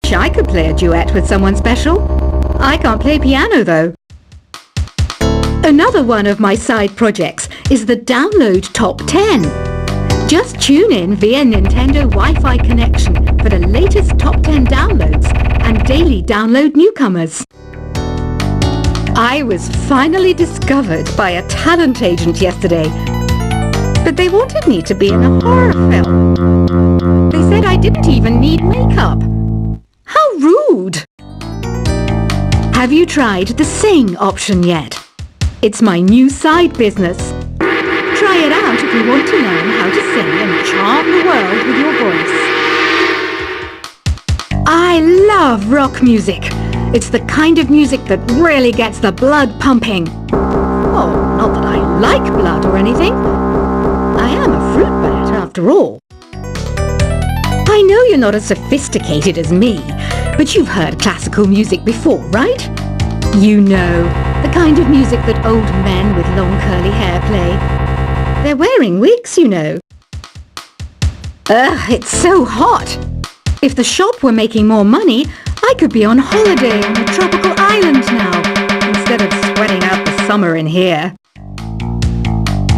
wish I could play a duet with someone special. I can't play piano though. Another one of my side projects is the Download Top 10. Just tune in via Nintendo Wi-Fi connection for the latest Top 10 downloads and daily download newcomers. I was finally discovered by a talent agent yesterday, but they wanted me to be in a horror film. They said I didn't even need makeup. How rude! Have you tried the Sing option yet? It's my new side business. Try it out if you want to learn how to sing and charm the world with your voice. I love rock music. It's the kind of music that really gets the blood pumping. Oh, not that I like blood or anything. I am a fruit bat after all. I know you're not as sophisticated as me, but you've heard classical music before, right? You know, the kind of music that old men with long curly hair play. They're wearing wigs, you know. Ugh, it's so hot. If the shop were making more money, I could be on holiday on a tropical island now, instead of sweating out the summer in here.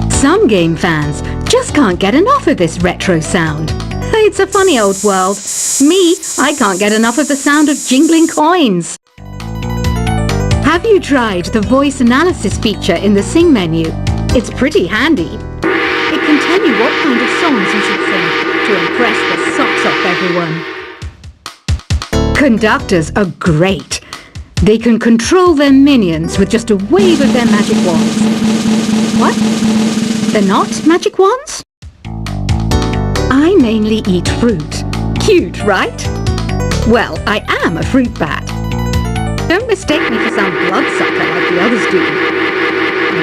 Some game fans just can't get enough of this retro sound. It's a funny old world. Me, I can't get enough of the sound of jingling coins. Have you tried the voice analysis feature in the Sing menu? It's pretty handy. It can tell you what kind of songs you should sing to impress the socks off everyone. Conductors are great. They can control their minions with just a wave of their magic wands. What? They're not magic wands? I mainly eat fruit. Cute, right? Well, I am a fruit bat. Don't mistake me for some bloodsucker like the others do. I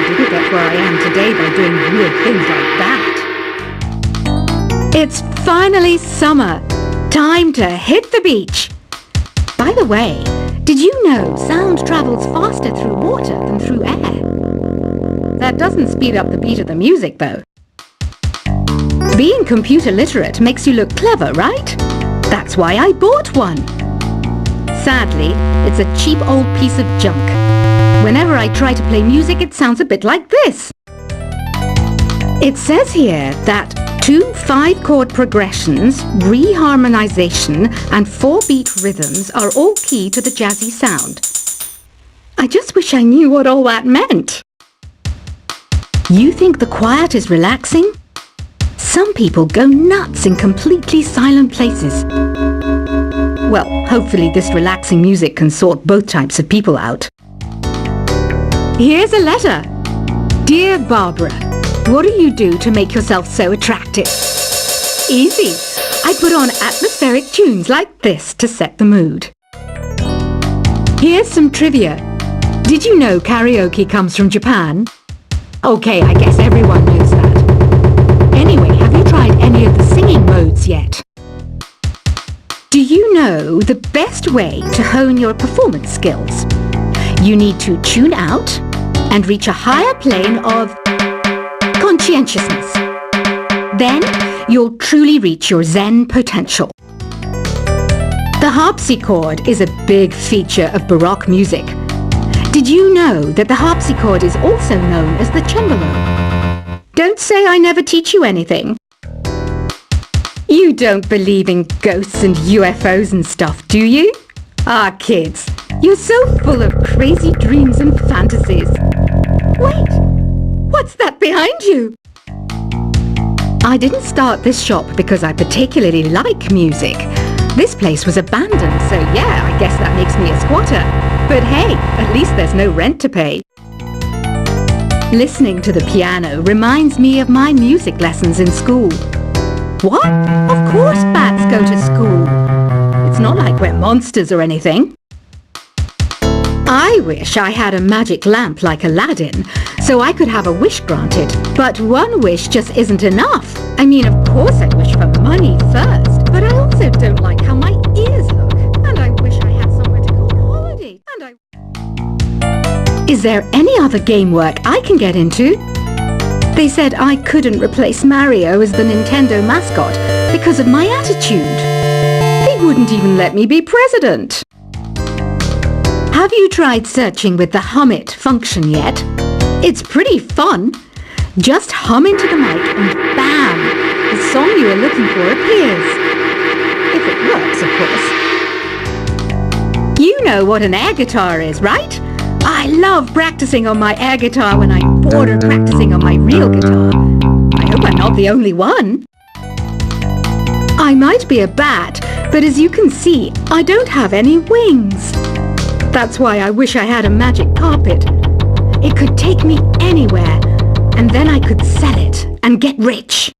didn't get where I am today by doing weird things like that. It's finally summer. Time to hit the beach. By the way, did you know sound travels faster through water than through air? That doesn't speed up the beat of the music, though. Being computer literate makes you look clever, right? That's why I bought one. Sadly, it's a cheap old piece of junk. Whenever I try to play music, it sounds a bit like this. It says here that 2 5-chord progressions, reharmonization, and 4-beat rhythms are all key to the jazzy sound. I just wish I knew what all that meant. You think the quiet is relaxing? Some people go nuts in completely silent places. Well, hopefully this relaxing music can sort both types of people out. Here's a letter. Dear Barbara, what do you do to make yourself so attractive? Easy. I put on atmospheric tunes like this to set the mood. Here's some trivia. Did you know karaoke comes from Japan? Okay, I guess everyone knows that. Anyway, have you tried any of the singing modes yet? Do you know the best way to hone your performance skills? You need to tune out and reach a higher plane of conscientiousness. Then you'll truly reach your Zen potential. The harpsichord is a big feature of Baroque music. Did you know that the harpsichord is also known as the cembalo? Don't say I never teach you anything. You don't believe in ghosts and UFOs and stuff, do you? Ah, kids, you're so full of crazy dreams and fantasies. Wait, what's that behind you? I didn't start this shop because I particularly like music. This place was abandoned, so yeah, I guess that makes me a squatter. But hey, at least there's no rent to pay. Listening to the piano reminds me of my music lessons in school. What? Of course bats go to school. It's not like we're monsters or anything. I wish I had a magic lamp like Aladdin, so I could have a wish granted. But one wish just isn't enough. I mean, of course I'd wish for money first, but I also don't like how my ears look. And I wish I had somewhere to go on holiday. Is there any other game work I can get into? They said I couldn't replace Mario as the Nintendo mascot because of my attitude. They wouldn't even let me be president. Have you tried searching with the hum it function yet? It's pretty fun. Just hum into the mic and bam! The song you are looking for appears. If it works, of course. You know what an air guitar is, right? I love practicing on my air guitar when I'm bored of practicing on my real guitar. I hope I'm not the only one. I might be a bat, but as you can see, I don't have any wings. That's why I wish I had a magic carpet. It could take me anywhere, and then I could sell it and get rich.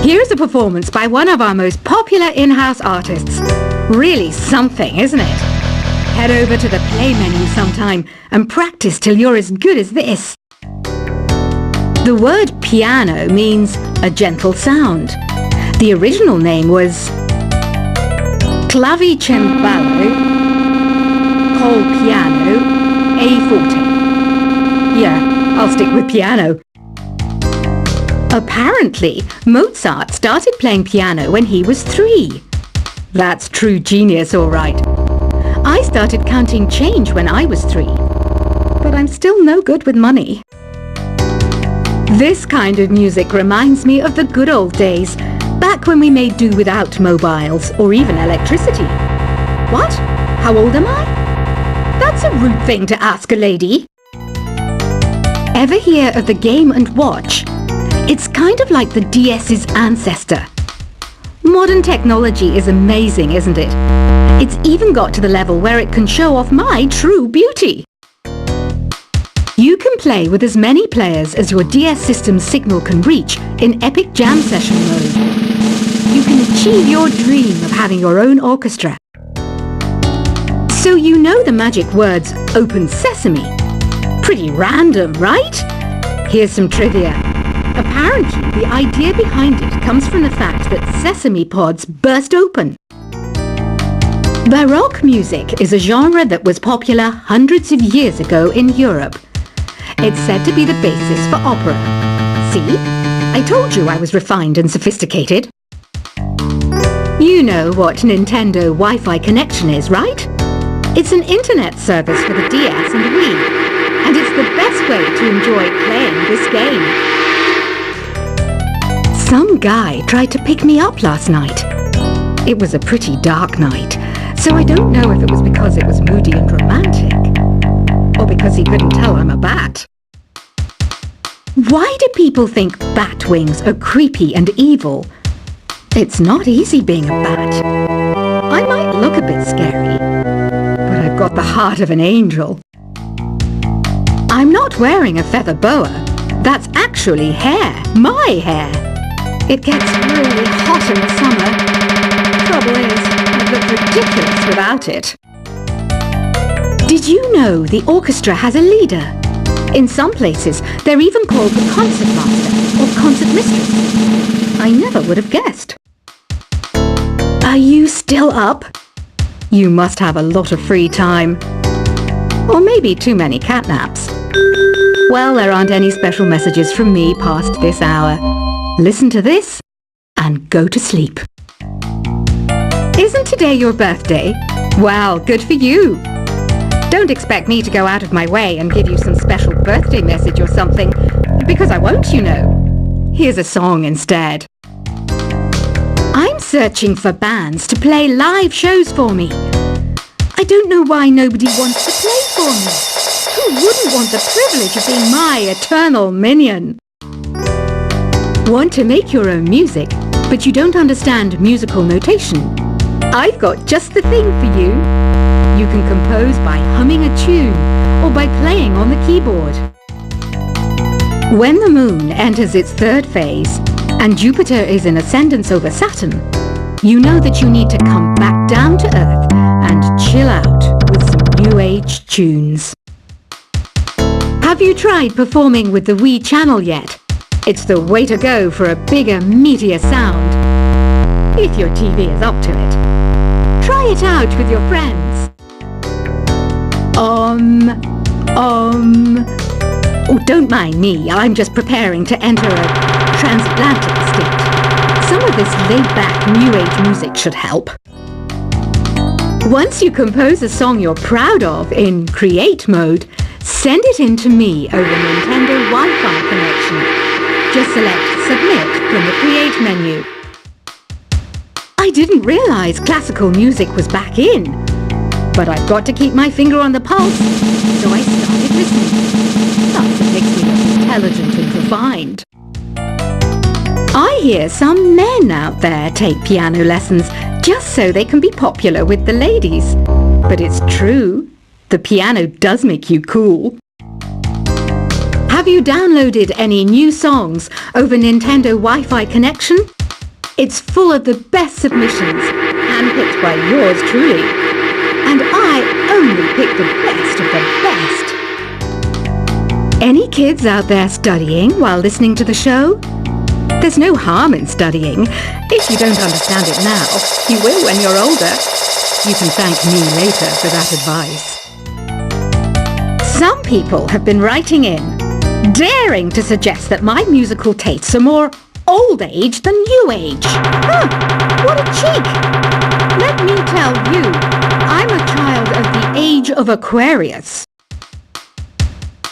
Here's a performance by one of our most popular in-house artists. Really something, isn't it? Head over to the play menu sometime and practice till you're as good as this. The word piano means a gentle sound. The original name was clavicembalo col piano a forte. Yeah, I'll stick with piano. Apparently, Mozart started playing piano when he was 3. That's true genius, all right. I started counting change when I was 3, but I'm still no good with money. This kind of music reminds me of the good old days, back when we made do without mobiles or even electricity. What? How old am I? That's a rude thing to ask a lady. Ever hear of the Game & Watch? It's kind of like the DS's ancestor. Modern technology is amazing, isn't it? It's even got to the level where it can show off my true beauty. You can play with as many players as your DS system's signal can reach in epic jam session mode. You can achieve your dream of having your own orchestra. So you know the magic words "Open Sesame." Pretty random, right? Here's some trivia. Apparently, the idea behind it comes from the fact that sesame pods burst open. Baroque music is a genre that was popular hundreds of years ago in Europe. It's said to be the basis for opera. See? I told you I was refined and sophisticated. You know what Nintendo Wi-Fi connection is, right? It's an internet service for the DS and Wii, and it's the best way to enjoy playing this game. Some guy tried to pick me up last night. It was a pretty dark night, so I don't know if it was because it was moody and romantic, or because he couldn't tell I'm a bat. Why do people think bat wings are creepy and evil? It's not easy being a bat. I might look a bit scary, but I've got the heart of an angel. I'm not wearing a feather boa. That's actually hair, my hair. It gets really hot in the summer. Trouble is, I'd look ridiculous without it. Did you know the orchestra has a leader? In some places, they're even called the concert master or concert mistress. I never would have guessed. Are you still up? You must have a lot of free time. Or maybe too many catnaps. Well, there aren't any special messages from me past this hour. Listen to this and go to sleep. Isn't today your birthday? Well, good for you. Don't expect me to go out of my way and give you some special birthday message or something, because I won't, you know. Here's a song instead. I'm searching for bands to play live shows for me. I don't know why nobody wants to play for me. Who wouldn't want the privilege of being my eternal minion? Want to make your own music, but you don't understand musical notation? I've got just the thing for you. You can compose by humming a tune or by playing on the keyboard. When the moon enters its 3rd phase and Jupiter is in ascendance over Saturn, you know that you need to come back down to Earth and chill out with some new age tunes. Have you tried performing with the Wii channel yet? It's the way to go for a bigger, meatier sound. If your TV is up to it. Try it out with your friends. Oh, don't mind me. I'm just preparing to enter a transatlantic state. Some of this laid-back New Age music should help. Once you compose a song you're proud of in Create mode, send it in to me over Nintendo Wi-Fi connection. Just select Submit from the Create menu. I didn't realize classical music was back in, but I've got to keep my finger on the pulse, so I started listening. Thus it makes me look intelligent and refined. I hear some men out there take piano lessons just so they can be popular with the ladies. But it's true, the piano does make you cool. Have you downloaded any new songs over Nintendo Wi-Fi connection? It's full of the best submissions, handpicked by yours truly. And I only pick the best of the best. Any kids out there studying while listening to the show? There's no harm in studying. If you don't understand it now, you will when you're older. You can thank me later for that advice. Some people have been writing in, daring to suggest that my musical tastes are more old age than new age. Huh, what a cheek! Let me tell you, I'm a child of the age of Aquarius.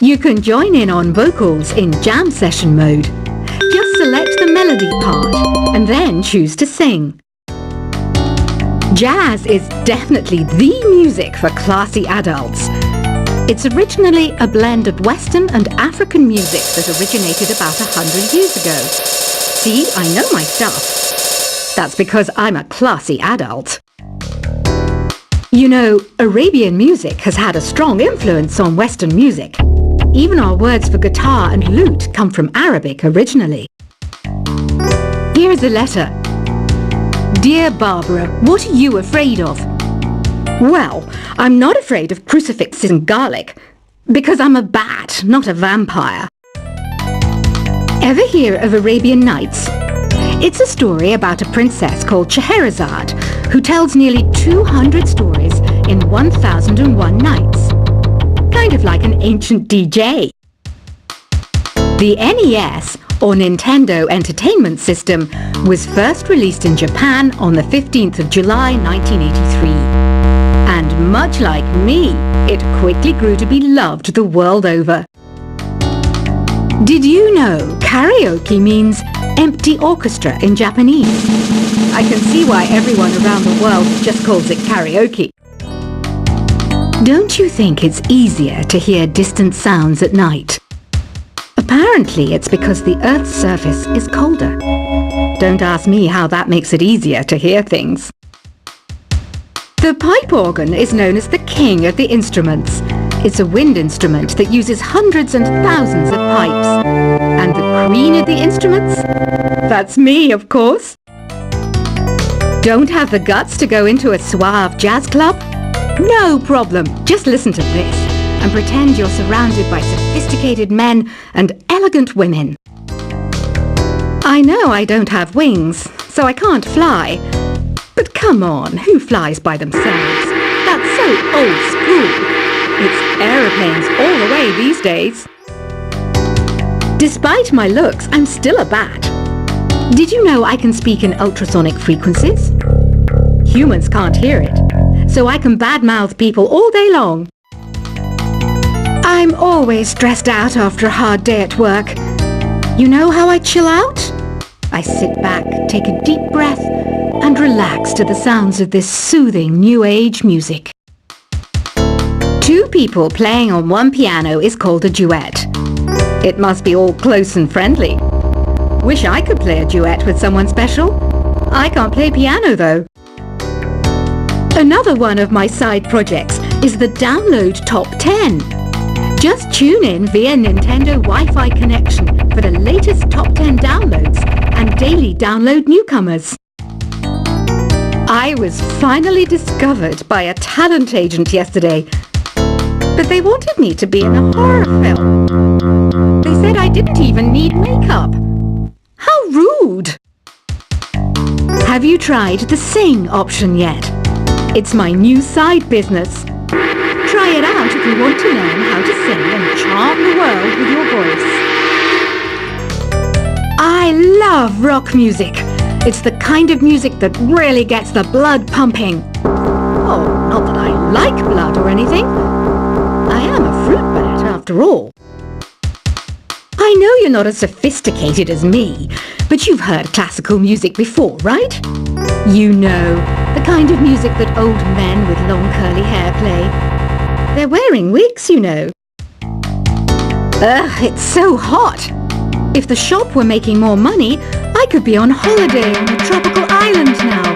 You can join in on vocals in jam session mode. Just select the melody part and then choose to sing. Jazz is definitely the music for classy adults. It's originally a blend of Western and African music that originated about 100 years ago. See, I know my stuff. That's because I'm a classy adult. You know, Arabian music has had a strong influence on Western music. Even our words for guitar and lute come from Arabic originally. Here's a letter. Dear Barbara, what are you afraid of? Well, I'm not afraid of crucifixes and garlic, because I'm a bat, not a vampire. Ever hear of Arabian Nights? It's a story about a princess called Scheherazade, who tells nearly 200 stories in 1001 nights. Kind of like an ancient DJ. The NES, or Nintendo Entertainment System, was first released in Japan on the 15th of July 1983. And much like me, it quickly grew to be loved the world over. Did you know karaoke means empty orchestra in Japanese? I can see why everyone around the world just calls it karaoke. Don't you think it's easier to hear distant sounds at night? Apparently it's because the Earth's surface is colder. Don't ask me how that makes it easier to hear things. The pipe organ is known as the king of the instruments. It's a wind instrument that uses hundreds and thousands of pipes. And the queen of the instruments? That's me, of course. Don't have the guts to go into a suave jazz club? No problem. Just listen to this and pretend you're surrounded by sophisticated men and elegant women. I know I don't have wings, so I can't fly. But come on, who flies by themselves? That's so old school. It's aeroplanes all the way these days. Despite my looks, I'm still a bat. Did you know I can speak in ultrasonic frequencies? Humans can't hear it, so I can badmouth people all day long. I'm always stressed out after a hard day at work. You know how I chill out? I sit back, take a deep breath, and relax to the sounds of this soothing new age music. Two people playing on one piano is called a duet. It must be all close and friendly. Wish I could play a duet with someone special. I can't play piano though. Another one of my side projects is the Download Top 10. Just tune in via Nintendo Wi-Fi connection for the latest top 10 downloads and daily download newcomers. I was finally discovered by a talent agent yesterday, but they wanted me to be in a horror film. They said I didn't even need makeup. How rude! Have you tried the Sing option yet? It's my new side business. Try it out if you want to learn how to sing and charm the world with your voice. I love rock music, It's the kind of music that really gets the blood pumping. Oh, not that I like blood or anything. I am a fruit bat, after all. I know you're not as sophisticated as me, but you've heard classical music before, right? You know, the kind of music that old men with long curly hair play. They're wearing wigs, you know. Ugh, it's so hot. If the shop were making more money, I could be on holiday on a tropical island now.